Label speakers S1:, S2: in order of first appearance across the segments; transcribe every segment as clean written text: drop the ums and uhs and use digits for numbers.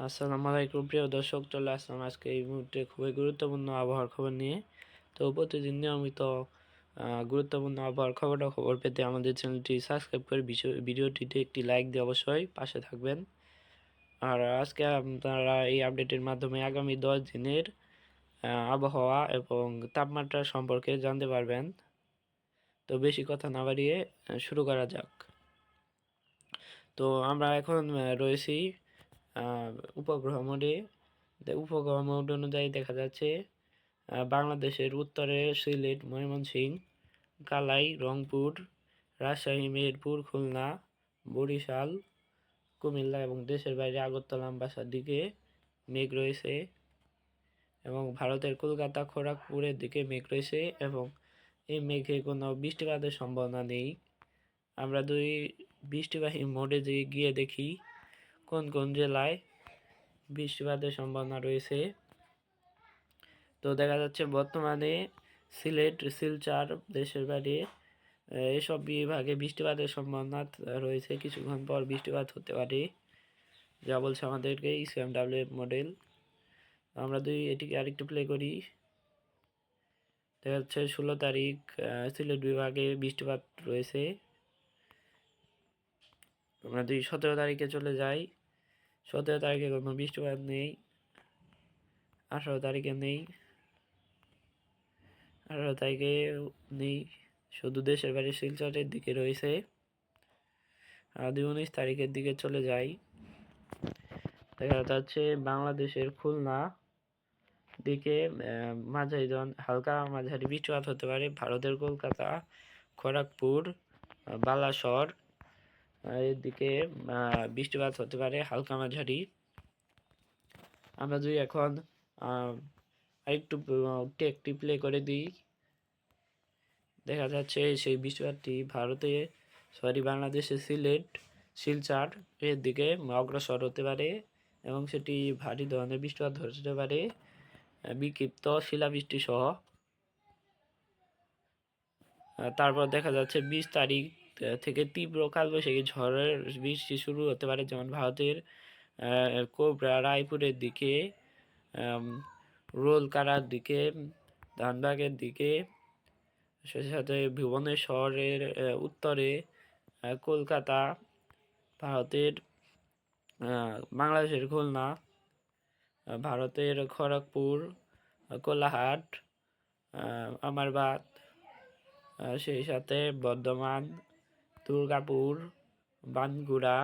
S1: আসসালামু আলাইকুম প্রিয় দর্শক, চলে আসলাম আজকে এই মুহূর্তে খুবই গুরুত্বপূর্ণ আবহাওয়ার খবর নিয়ে। তো প্রতিদিন নিয়মিত গুরুত্বপূর্ণ আবহাওয়ার খবর পেতে আমাদের চ্যানেলটি সাবস্ক্রাইব করে ভিডিওটিতে একটি লাইক দিয়ে অবশ্যই পাশে থাকবেন। আর আজকে আপনারা এই আপডেটের মাধ্যমে আগামী 10 দিনের আবহাওয়া এবং তাপমাত্রা সম্পর্কে জানতে পারবেন। তো বেশি কথা না বাড়িয়ে শুরু করা যাক। তো আমরা এখন রয়েছি উপগ্রহ মোডে। উপগ্রহ মোড অনুযায়ী দেখা যাচ্ছে বাংলাদেশের উত্তরে সিলেট, ময়মনসিংহ, কালাই, রংপুর, রাজশাহী, মেহেরপুর, খুলনা, বরিশাল, কুমিল্লা এবং দেশের বাইরে আগরতলা, আমবাসার দিকে মেঘ রয়েছে এবং ভারতের কলকাতা, খড়গপুরের দিকে মেঘ রয়েছে এবং এই মেঘে কোনো বৃষ্টিপাতের সম্ভাবনা নেই। আমরা বৃষ্টিবাহী মোডে গিয়ে দেখি কোন কোন জেলায় বৃষ্টিপাতের সম্ভাবনা রয়েছে। তো দেখা যাচ্ছে বর্তমানে সিলেট, শিলচর, দেশের বাইরে এসব বিভাগে বৃষ্টিপাতের সম্ভাবনা রয়েছে। কিছুক্ষণ পর বৃষ্টিপাত হতে পারে, যা বলছে আমাদেরকে ইসএমডব্লিউ মডেল। আমরা এটিকে আরেকটু প্লে করি। দেখা যাচ্ছে 16 তারিখ সিলেট বিভাগে বৃষ্টিপাত রয়েছে। আমরা 17 তারিখে চলে যাই। 17 তারিখে কোনো বৃষ্টিপাত নেই। 18 তারিখে নেই। 18 তারিখে নেই, শুধু দেশের বাইরে শিলচরের দিকে রয়েছে। 19 তারিখের দিকে চলে যাই। দেখা যাচ্ছে বাংলাদেশের খুলনা দিকে মাঝারি হালকা মাঝারি বৃষ্টিপাত হতে পারে। ভারতের কলকাতা, খড়গপুর, বালাসর এর দিকে বৃষ্টিপাত হতে পারে হালকা মাঝারি। আমরা যদি এখন আরেকটু একটি প্লে করে দিই, দেখা যাচ্ছে সেই বৃষ্টিপাতটি বাংলাদেশের সিলেট, শিলচর এর দিকে অগ্রসর হতে পারে এবং সেটি ভারী ধরনের বৃষ্টিপাত হতে পারে, বিক্ষিপ্ত শিলাবৃষ্টি সহ। তারপর দেখা যাচ্ছে 20 তারিখ থেকে তীব্র কালবৈশাখী ঝড়ের বৃষ্টি শুরু হতে পারে, যেমন ভারতের কোবরা, রায়পুরের দিকে, রোলকারার দিকে, ধানবাগের দিকে, সেই সাথে ভুবনেশ্বরের উত্তরে, কলকাতা, ভারতের বাংলাদেশের খুলনা, ভারতের খড়গপুর, কোলাহাট, আমারবাদ, সেই সাথে বর্ধমান, দুর্গাপুর, বানগুড়া,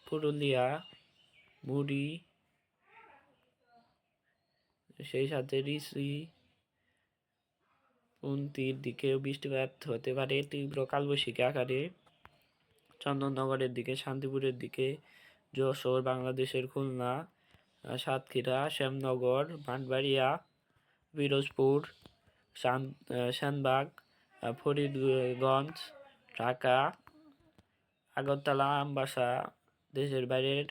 S1: পুরুলিয়া, মুড়ি, সেই সাথে রিসি, উনতির দিকেও বৃষ্টিপাত হতে পারে তীব্র কালবৈশাখী আকারে। চন্দননগরের দিকে, শান্তিপুরের দিকে, যশোর, বাংলাদেশের খুলনা, সাতক্ষীরা, শ্যামনগর, ভাটবাড়িয়া, পিরোজপুর, সেনবাগ, ফরিদগঞ্জ, ঢাকা, আগরতলা, আমবাসা, দেশের বাইরের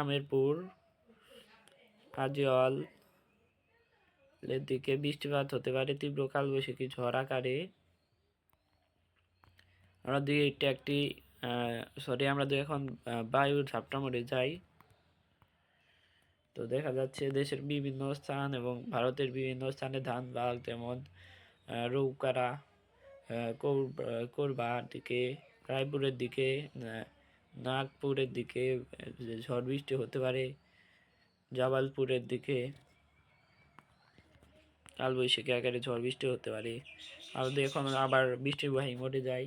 S1: আমেরপুর, আজিয়াল এর দিকে বৃষ্টিপাত হতে পারে তীব্র কালবৈশাখী ঝড় আকারে। আমরা এখন বায়ুর ঝাপটা মোডে যাই। তো দেখা যাচ্ছে দেশের বিভিন্ন স্থান এবং ভারতের বিভিন্ন স্থানে ধানবাদ, যেমন রৌকারা, কোরবার দিকে, রায়পুরের দিকে, নাগপুরের দিকে ঝড় বৃষ্টি হতে পারে, জাবালপুরের দিকে কালবৈশাখী আকারে ঝড় বৃষ্টি হতে পারে। আর এখন আবার বৃষ্টিবাহী মোডে যাই।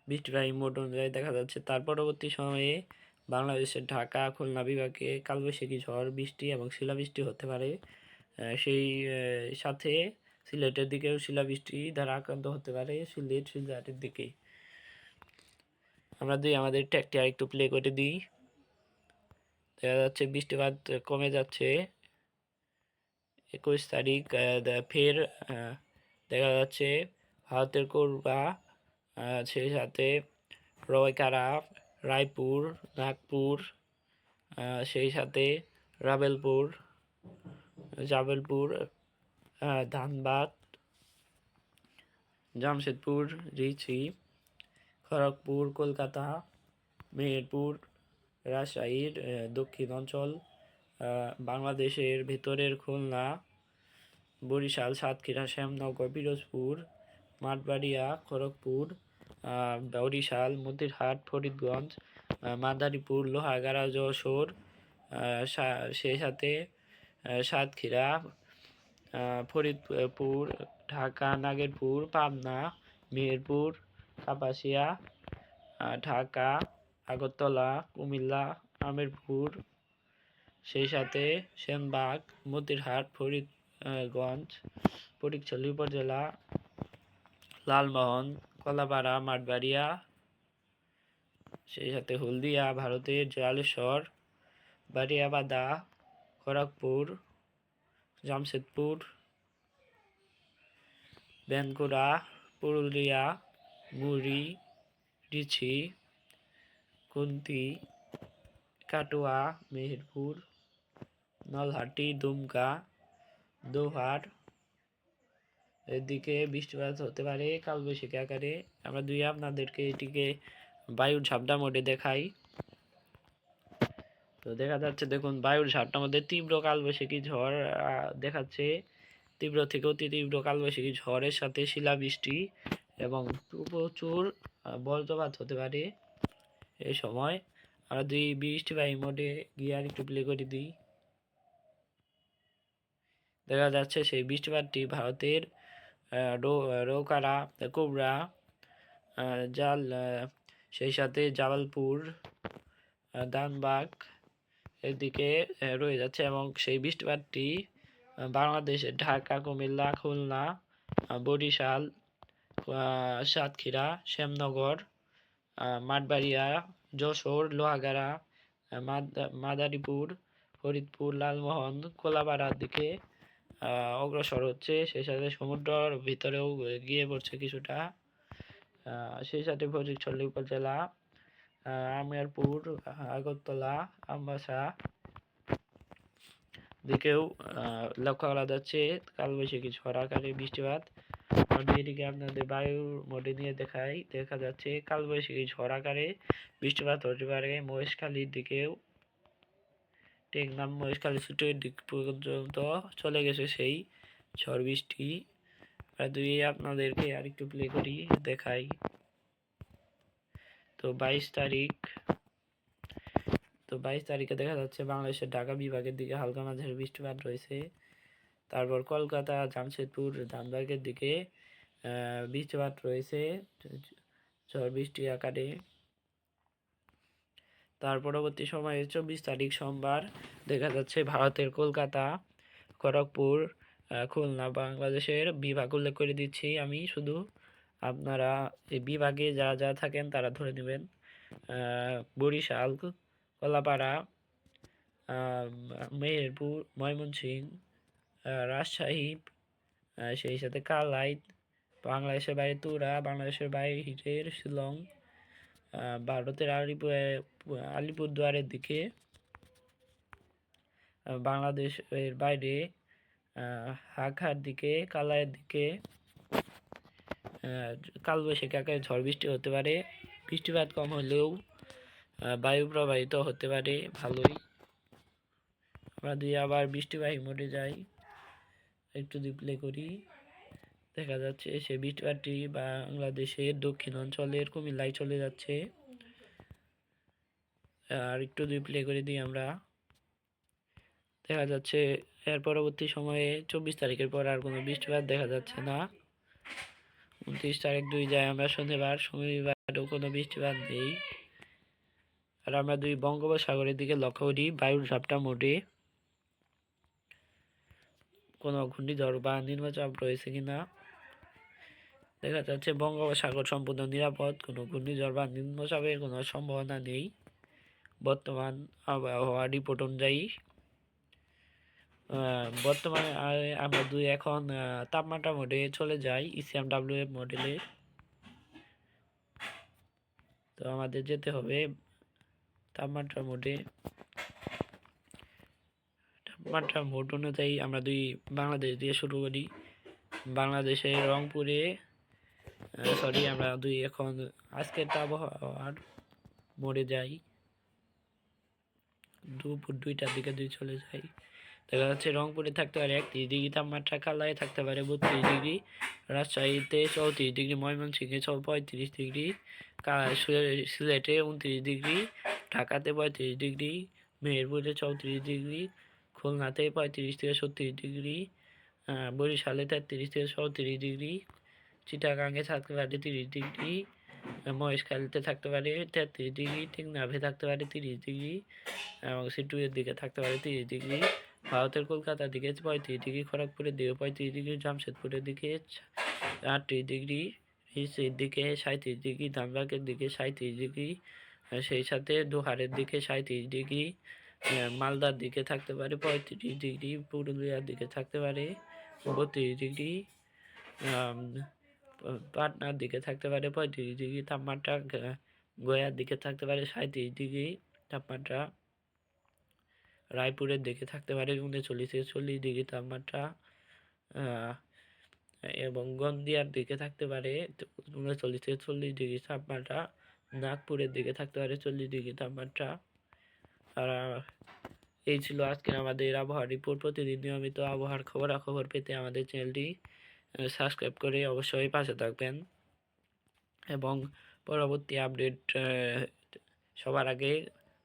S1: বৃষ্টিবাহী মোড অনুযায়ী দেখা যাচ্ছে তার পরবর্তী সময়ে বাংলাদেশের ঢাকা, খুলনা বিভাগে কালবৈশাখী ঝড় বৃষ্টি এবং শিলাবৃষ্টি হতে পারে। সেই সাথে সিলেটের দিকেও শিলাবৃষ্টি দ্বারা আক্রান্ত হতে পারে, শিলচরের দিকে। আমরা আমাদের ট্যাগটি আরেকটু প্লে করে দিই। দেখা যাচ্ছে বৃষ্টিপাত কমে যাচ্ছে। 21 তারিখ ফের দেখা যাচ্ছে ভারতের কোরবা, সেই সাথে রয়কারা, রায়পুর, নাগপুর, সেই সাথে জাবেলপুর, ধানবাদ, জামশেদপুর, রিচি, খড়গপুর, কলকাতা, মেহেরপুর, রাজশাহীর দক্ষিণ অঞ্চল, বাংলাদেশের ভেতরের খুলনা, বরিশাল, সাতক্ষীরা, শ্যামনগর, পিরোজপুর, মাঠবাড়িয়া, খড়গপুর, বরিশাল, মতিরহাট, ফরিদগঞ্জ, মাদারীপুর, লোহাগাড়া, যশোর, সেই সাথে সাতক্ষীরা, ফরিদপুর, ঢাকা, নাগেরপুর, পাবনা, মেহেরপুর, কাপাসিয়া, ঢাকা, আগরতলা, কুমিল্লা, আমিরপুর, সেই সাথে সেনবাগ, মতিরহাট, ফরিদগঞ্জ, ফটিকছড়ি উপজেলা, লালমোহন, কলাপাড়া, মাঠবাড়িয়া, সেই সাথে হলদিয়া, ভারতের জলেশ্বর, বাড়িয়াবাদা, খড়গপুর, জামশেদপুর, বেনকুড়া, পুরুলিয়া, মুড়ি, রিছি, কুন্তি, কাটোয়া, মেহেরপুর, নলহাটি, দুমকা, দোহার। এদিকে বৃষ্টিপাত হতে পারে কালবৈশাখী আকারে। আমরা আপনাদেরকে এটিকে বায়ুর ঝাপটা মোডে দেখাই। তো দেখা যাচ্ছে, দেখুন বায়ুর ঝাপটার মধ্যে তীব্র কালবৈশাখী ঝড় দেখাচ্ছে। তীব্র থেকে অতি তীব্র কালবৈশাখী ঝড়ের সাথে শিলাবৃষ্টি এবং প্রচুর বজ্রপাত হতে পারে এই সময়। আমরা বৃষ্টিবাহী মোডে গিয়ে আর একটু প্লে করে দিই। দেখা যাচ্ছে সেই বৃষ্টিপাতটি ভারতের রৌকারা, কোবরা, জাল, সেই সাথে জালালপুর, ধানবাগ এদিকে রয়ে যাচ্ছে এবং সেই বৃষ্টিপাতটি বাংলাদেশের ঢাকা, কুমিল্লা, খুলনা, বরিশাল, সাতক্ষীরা, শ্যামনগর, মাঠবাড়িয়া, যশোর, লোহাগাড়া, মাদারীপুর, ফরিদপুর, লালমোহন, কোলাপাড়ার দিকে অগ্রসর হচ্ছে। সেই সাথে সমুদ্রের ভিতরেও গিয়ে পড়ছে কিছুটা। সেই সাথে ফটিকছড়ি উপজেলা, আমিরপুর, আগরতলা, আমবাসা দিকেও লক্ষ্য করা যাচ্ছে কালবৈশাখী ঝড় আকারে বৃষ্টিপাত। আমি এটিকে আপনাদের বায়ুর মোডে নিয়ে দেখাই। দেখা যাচ্ছে কালবৈশাখী ঝড় আকারে বৃষ্টিপাত হতে পারে মহেশখালীর দিকেও। টেকনাফ, মহেশখালী, সিলেটের দিক পর্যন্ত চলে গেছে সেই ঝড় বৃষ্টি। আপনাদেরকে আরেকটু প্লে করি, দেখাই। তো 22 তারিখে দেখা যাচ্ছে বাংলাদেশের ঢাকা বিভাগের দিকে হালকা মাঝারি বৃষ্টিপাত রয়েছে। তারপর কলকাতা, জামশেদপুর, ধানবাগের দিকে বৃষ্টিপাত রয়েছে ঝড় বৃষ্টি আকারে। তার পরবর্তী সময়ে 24 তারিখ সোমবার দেখা যাচ্ছে ভারতের কলকাতা, খড়গপুর, খুলনা, বাংলাদেশের বিভাগ উল্লেখ করে দিচ্ছি আমি শুধু, আপনারা এই বিভাগে যারা যারা থাকেন তারা ধরে নেবেন। বরিশাল, কলাপাড়া, মেহেরপুর, ময়মনসিংহ, রাজশাহী, সেই সাথে কালাইট, বাংলাদেশের বাইরে তুরা, বাংলাদেশের বাইরের শিলং, ভারতের আলিপুরদুয়ারের দিকে, বাংলাদেশের বাইরে হাখার দিকে, কালাইয়ের দিকে কালবৈশাখী আকারে ঝড় বৃষ্টি হতে পারে। বৃষ্টিপাত কম হলেও বায়ু প্রবাহিত হতে পারে ভালোই। আমরা আবার বৃষ্টিবাহী মোডে যাই, একটু প্লে করি। দেখা যাচ্ছে সেই বৃষ্টিপাতটি বাংলাদেশের দক্ষিণ অঞ্চলের কুমিল্লায় চলে যাচ্ছে। আর একটু প্লে করে দিই আমরা। দেখা যাচ্ছে এর পরবর্তী সময়ে 24 তারিখের পর আর কোনো বৃষ্টিপাত দেখা যাচ্ছে না। 29 তারিখ যায় আমরা শনিবারও কোনো বৃষ্টিপাত নেই। আর আমরা বঙ্গোপসাগরের দিকে লক্ষ্য করি বায়ুর ঝাপটা মোডে কোনো ঘূর্ণিঝড় বা নিম্নচাপ রয়েছে কিনা। দেখা যাচ্ছে বঙ্গোপসাগর সম্পূর্ণ নিরাপদ, কোনো ঘূর্ণিঝড় বা নিম্নচাপের কোনো সম্ভাবনা নেই বর্তমান আবহাওয়া রিপোর্ট অনুযায়ী। বর্তমানে আমরা এখন তাপমাত্রা মোডে চলে যাই, ECMWF মডেলে। তো আমাদের যেতে হবে তাপমাত্রা মোডে। তাপমাত্রা মোড অনুযায়ী আমরা বাংলাদেশ দিয়ে শুরু করি। বাংলাদেশের রংপুরে আমরা এখন আজকের আবহাওয়ার মোডে যাই। দুপুর 2টার দিকে যদি চলে যাই, দেখা যাচ্ছে রংপুরে থাকতে পারে 31 ডিগ্রি তাপমাত্রা, কালায় থাকতে পারে 32 ডিগ্রি, রাজশাহীতে 34 ডিগ্রি, ময়মনসিংহে 35 ডিগ্রি, সিলেটে 29 ডিগ্রি, ঢাকাতে 35 ডিগ্রি, মেহেরপুরে 34 ডিগ্রি, খুলনাতে 35 থেকে 36 ডিগ্রি, বরিশালে 33 থেকে 37 ডিগ্রি, চিটাগাঙে থাকতে পারে 30 ডিগ্রি, মহেশখালীতে থাকতে পারে 33 ডিগ্রি, টেকনাফে থাকতে পারে 30 ডিগ্রি, এবং সিটুয়ের দিকে থাকতে পারে 30 ডিগ্রি, ভারতের কলকাতার দিকে 35 ডিগ্রি, খড়গপুরের দিকে 35 ডিগ্রি, জামশেদপুরের দিকে 38 ডিগ্রি, রিসির দিকে 37 ডিগ্রি, ধানবাগের দিকে 37 ডিগ্রি, সেই সাথে দোহারের দিকে 37 ডিগ্রি, মালদার দিকে থাকতে পারে 35 ডিগ্রি, পুরুলিয়ার দিকে থাকতে পারে 32 ডিগ্রি, পাটনার দিকে থাকতে পারে 35 ডিগ্রি তাপমাত্রা, গয়ার দিকে থাকতে পারে 37 ডিগ্রি তাপমাত্রা, রায়পুরের দিকে থাকতে পারে 39 থেকে 40 ডিগ্রি তাপমাত্রা, এবং গন্ডিয়ার দিকে থাকতে পারে 39 থেকে 40 ডিগ্রি তাপমাত্রা, নাগপুরের দিকে থাকতে পারে 40 ডিগ্রি তাপমাত্রা। আর এই ছিল আজকের আমাদের আবহাওয়া রিপোর্ট। প্রতিদিন নিয়মিত আবহাওয়ার খবরাখবর পেতে আমাদের চ্যানেলটি সাবস্ক্রাইব করে অবশ্যই পাশে থাকবেন, এবং পরবর্তী আপডেট সবার আগে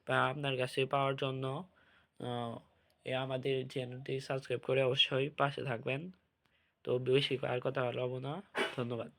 S1: বা আপনার কাছে পাওয়ার জন্য আমাদের চ্যানেলটি সাবস্ক্রাইব করে অবশ্যই পাশে থাকবেন। তো বেশি আর কথা বলবো না, ধন্যবাদ।